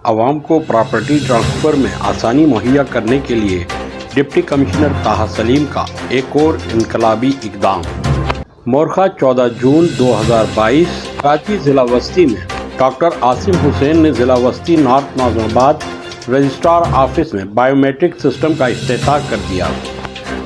عوام کو property transfer میں آسانی مہیا کرنے کے لیے ڈپٹی کمشنر طاہا سلیم کا ایک اور انقلابی اقدام۔ مورخہ 14 جون 2022 کراچی ضلع وسطی میں ڈاکٹر عاصم حسین نے ضلع وسطی نارتھ ناظم آباد رجسٹرار آفس میں بائیو میٹرک سسٹم کا افتتاح کر دیا۔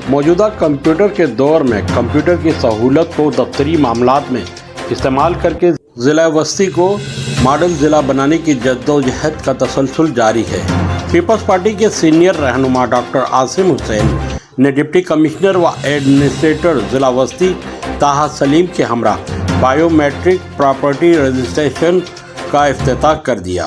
موجودہ کمپیوٹر کے دور میں کمپیوٹر کی سہولت کو دفتری معاملات میں استعمال کر کے ضلع وسطی کو ماڈل ضلع بنانے کی جدوجہد کا تسلسل جاری ہے۔ پیپلز پارٹی کے سینئر رہنما ڈاکٹر عاصم حسین نے ڈپٹی کمشنر و ایڈمنسٹریٹر ضلع وسطی طاہا سلیم کے ہمراہ بائیو میٹرک پراپرٹی رجسٹریشن کا افتتاح کر دیا۔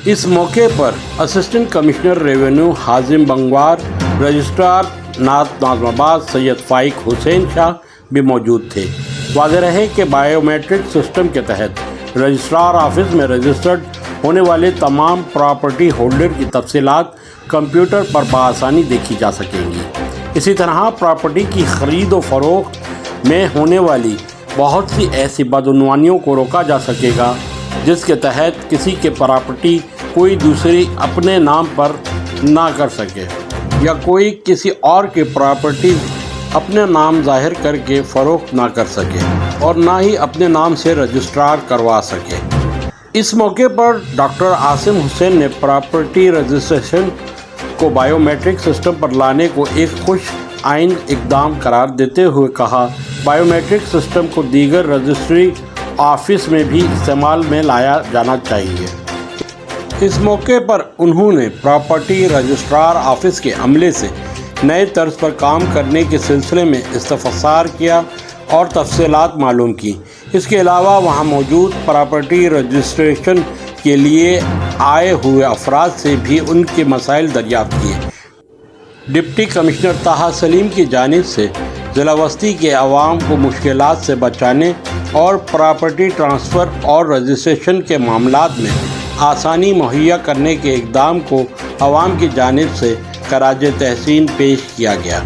اس موقع پر assistant commissioner revenue Hazim Bangwar, registrar north Nazimabad Syed فائق حسین شاہ بھی موجود تھے۔ واضح رہے کہ بائیو میٹرک سسٹم کے تحت رجسٹرار آفس میں رجسٹرڈ ہونے والے تمام پراپرٹی ہولڈر کی تفصیلات کمپیوٹر پر بآسانی دیکھی جا سکیں گی۔ اسی طرح پراپرٹی کی خرید و فروخت میں ہونے والی بہت سی ایسی بدعنوانیوں کو روکا جا سکے گا جس کے تحت کسی کے پراپرٹی کوئی دوسری اپنے نام پر نہ کر سکے یا کوئی کسی اور کی پراپرٹی اپنے نام ظاہر کر کے فروخت نہ کر سکے اور نہ ہی اپنے نام سے رجسٹرار کروا سکے۔ اس موقع پر ڈاکٹر عاصم حسین نے پراپرٹی رجسٹریشن کو بائیو میٹرک سسٹم پر لانے کو ایک خوش آئند اقدام قرار دیتے ہوئے کہا، بائیو میٹرک سسٹم کو دیگر رجسٹری آفس میں بھی استعمال میں لایا جانا چاہیے۔ اس موقع پر انہوں نے پراپرٹی رجسٹرار آفس کے عملے سے نئے طرز پر کام کرنے کے سلسلے میں استفسار کیا اور تفصیلات معلوم کی۔ اس کے علاوہ وہاں موجود پراپرٹی رجسٹریشن کے لیے آئے ہوئے افراد سے بھی ان کے مسائل دریافت کیے۔ ڈپٹی کمشنر طاہا سلیم کی جانب سے ضلع وسطی کے عوام کو مشکلات سے بچانے اور پراپرٹی ٹرانسفر اور رجسٹریشن کے معاملات میں آسانی مہیا کرنے کے اقدام کو عوام کی جانب سے خراج تحسین پیش کیا گیا۔